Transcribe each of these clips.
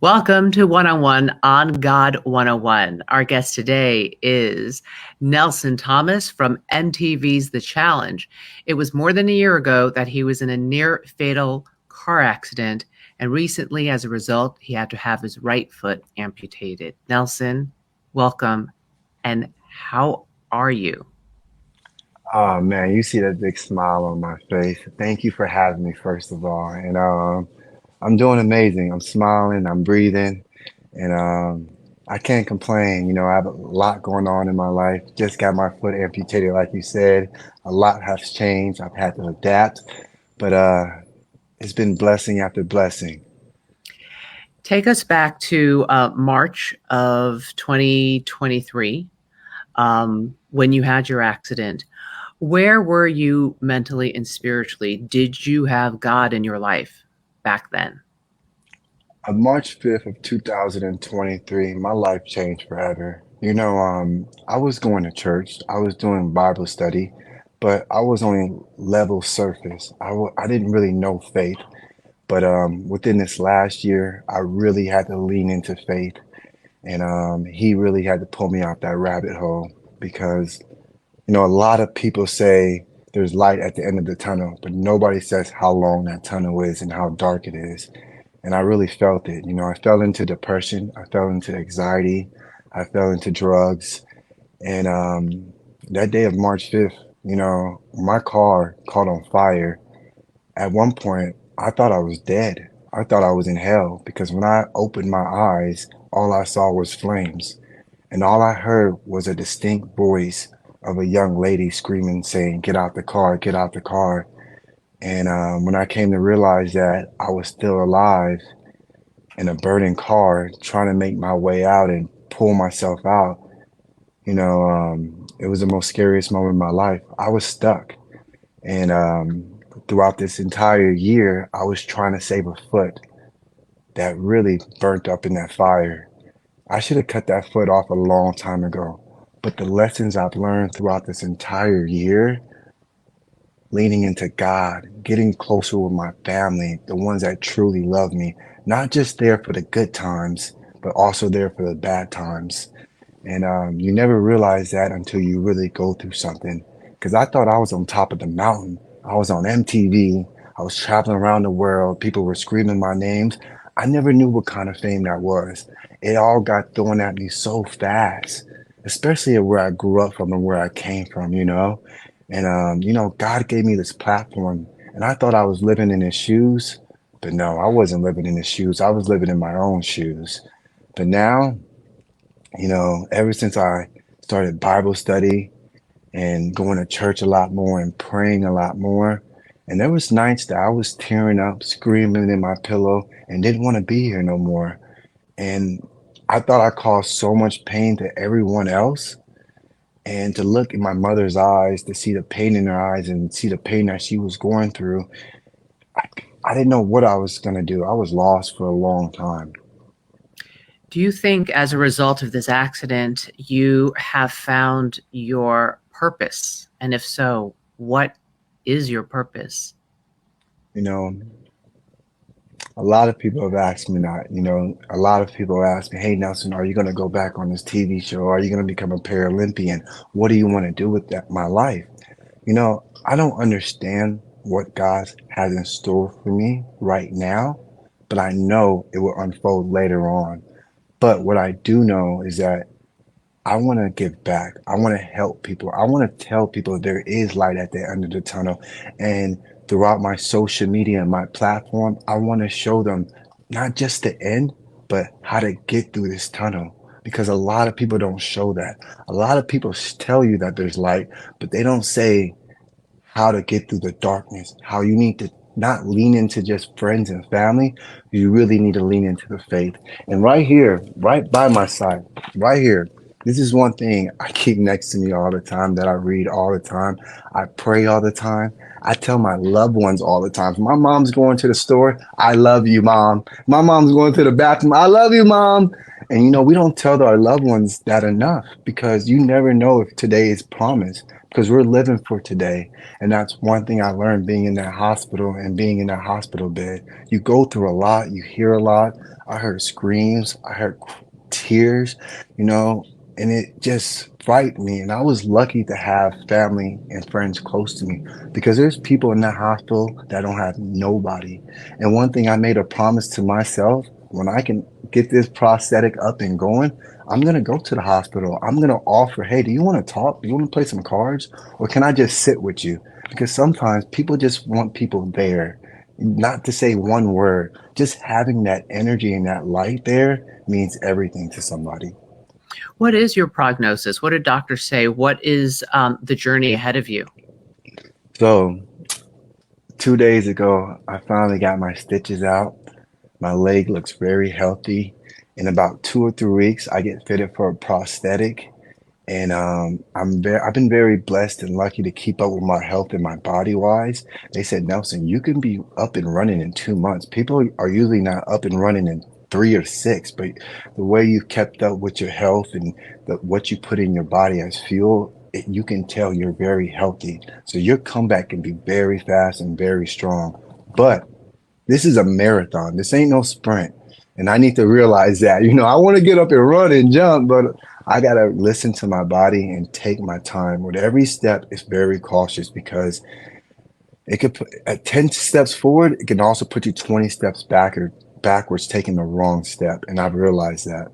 Welcome to One on One on God 101. Our guest today is Nelson Thomas from MTV's The Challenge. It was more than a year ago that he was in a near fatal car accident, and recently, as a result, he had to have his right foot amputated. Nelson, welcome. And how are you? Oh man, you see that big smile on my face. Thank you for having me, first of all. I'm doing amazing. I'm smiling, I'm breathing, and I can't complain. I have a lot going on in my life. Just got my foot amputated, like you said. A lot has changed. I've had to adapt, but it's been blessing after blessing. Take us back to March of 2023 when you had your accident. Where were you mentally and spiritually? Did you have God in your life back then? On March 5th of 2023, my life changed forever. I was going to church, I was doing Bible study, but I was on level surface. I didn't really know faith, but within this last year, I really had to lean into faith, and he really had to pull me out that rabbit hole because, a lot of people say there's light at the end of the tunnel, but nobody says how long that tunnel is and how dark it is. And I really felt it. I fell into depression. I fell into anxiety. I fell into drugs. And that day of March 5th, my car caught on fire. At one point, I thought I was dead. I thought I was in hell because when I opened my eyes, all I saw was flames. And all I heard was a distinct voice of a young lady screaming, saying, "Get out the car, get out the car." And when I came to realize that I was still alive, in a burning car trying to make my way out and pull myself out. It was the most scariest moment of my life. I was stuck. And throughout this entire year, I was trying to save a foot that really burnt up in that fire. I should have cut that foot off a long time ago. But the lessons I've learned throughout this entire year, leaning into God, getting closer with my family, the ones that truly love me, not just there for the good times, but also there for the bad times. And you never realize that until you really go through something. Because I thought I was on top of the mountain. I was on MTV. I was traveling around the world. People were screaming my names. I never knew what kind of fame that was. It all got thrown at me so fast, especially where I grew up from and where I came from. And, God gave me this platform, and I thought I was living in his shoes. But no, I wasn't living in his shoes. I was living in my own shoes. But now, ever since I started Bible study and going to church a lot more and praying a lot more, and there was nights that I was tearing up, screaming in my pillow, and didn't want to be here no more. And I thought I caused so much pain to everyone else. And to look in my mother's eyes, to see the pain in her eyes and see the pain that she was going through, I, I didn't know what I was going to do. I was lost for a long time. Do you think, as a result of this accident, you have found your purpose? And if so, what is your purpose? You know, A lot of people have asked me that. A lot of people ask me, "Hey, Nelson, are you going to go back on this TV show? Are you going to become a Paralympian? What do you want to do with that, my life?" I don't understand what God has in store for me right now, but I know it will unfold later on. But what I do know is that I want to give back. I want to help people. I want to tell people there is light at the end of the tunnel. And throughout my social media and my platform, I want to show them not just the end, but how to get through this tunnel. Because a lot of people don't show that. A lot of people tell you that there's light, but they don't say how to get through the darkness, how you need to not lean into just friends and family. You really need to lean into the faith. And right here, right by my side, right here, this is one thing I keep next to me all the time, that I read all the time. I pray all the time. I tell my loved ones all the time. If my mom's going to the store, I love you, mom. My mom's going to the bathroom, I love you, mom. And we don't tell our loved ones that enough because you never know if today is promised because we're living for today. And that's one thing I learned being in that hospital and being in that hospital bed. You go through a lot, you hear a lot. I heard screams, I heard tears, you know, and it just frightened me. And I was lucky to have family and friends close to me because there's people in that hospital that don't have nobody. And one thing I made a promise to myself when I can get this prosthetic up and going, I'm going to go to the hospital. I'm going to offer, hey, do you want to talk? Do you want to play some cards? Or can I just sit with you? Because sometimes people just want people there, not to say one word. Just having that energy and that light there means everything to somebody. What is your prognosis? What did doctors say? What is the journey ahead of you? So, 2 days ago, I finally got my stitches out. My leg looks very healthy. In about 2 or 3 weeks, I get fitted for a prosthetic. And I've been very blessed and lucky to keep up with my health and my body wise. They said, Nelson, you can be up and running in 2 months. People are usually not up and running in 3 or 6, but the way you've kept up with your health and what you put in your body as fuel, you can tell you're very healthy. So your comeback can be very fast and very strong. But this is a marathon. This ain't no sprint. And I need to realize that. I want to get up and run and jump, but I got to listen to my body and take my time. With every step is very cautious because it could put at 10 steps forward, it can also put you 20 steps backwards, taking the wrong step. And I've realized that.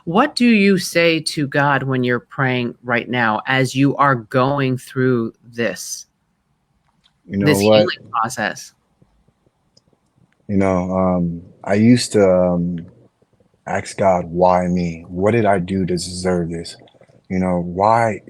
What do you say to God when you're praying right now as you are going through You know this what? healing process? I used to ask God, why me? What did I do to deserve this? Why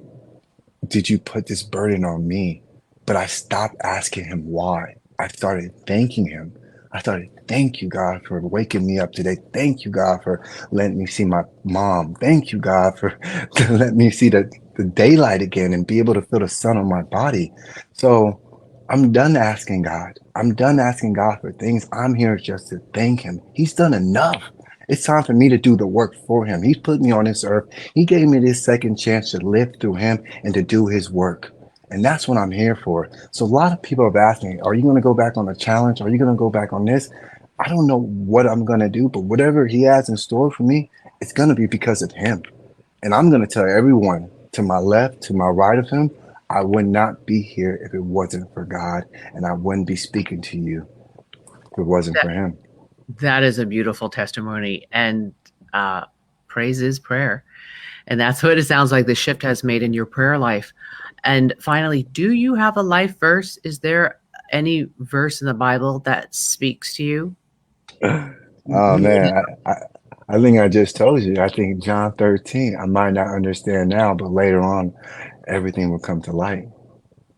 did you put this burden on me? But I stopped asking him why. I started thanking him. I started, thank you, God, for waking me up today. Thank you, God, for letting me see my mom. Thank you, God, for letting me see the daylight again and be able to feel the sun on my body. So I'm done asking God. I'm done asking God for things. I'm here just to thank him. He's done enough. It's time for me to do the work for him. He's put me on this earth. He gave me this second chance to live through him and to do his work. And that's what I'm here for. So a lot of people have asked me, are you going to go back on the challenge? Are you going to go back on this? I don't know what I'm going to do, but whatever he has in store for me, it's going to be because of him. And I'm going to tell everyone to my left, to my right of him, I would not be here if it wasn't for God. And I wouldn't be speaking to you if it wasn't That for him. that is a beautiful testimony, and praise is prayer, and that's what it sounds like the shift has made in your prayer life. And finally, do you have a life verse? Is there any verse in the Bible that speaks to you Oh more man, I think I just told you. I think John 13, I might not understand now, but later on, everything will come to light.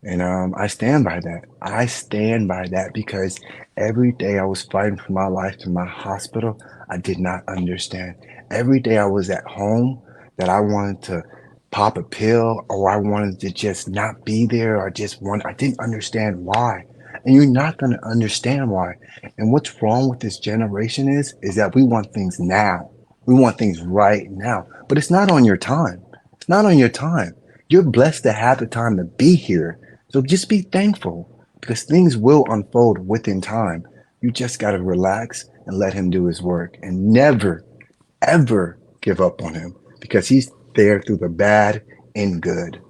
And I stand by that. I stand by that because every day I was fighting for my life in my hospital, I did not understand. Every day I was at home that I wanted to pop a pill or I wanted to just not be there or I didn't understand why. And you're not going to understand why. And what's wrong with this generation is that we want things now. We want things right now. But it's not on your time. It's not on your time. You're blessed to have the time to be here. So just be thankful because things will unfold within time. You just got to relax and let him do his work and never, ever give up on him because he's there through the bad and good.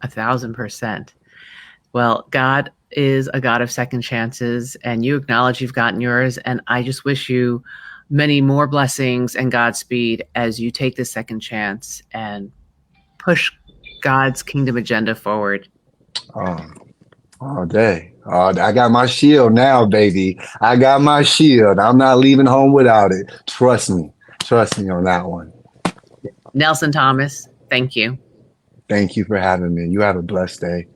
1,000%? Well, God is a God of second chances, and you acknowledge you've gotten yours. And I just wish you many more blessings and Godspeed as you take this second chance and push God's kingdom agenda forward. Um, all day. I got my shield now, baby. I got my shield. I'm not leaving home without it. Trust me. Trust me on that one. Nelson Thomas, thank you. Thank you for having me. You have a blessed day.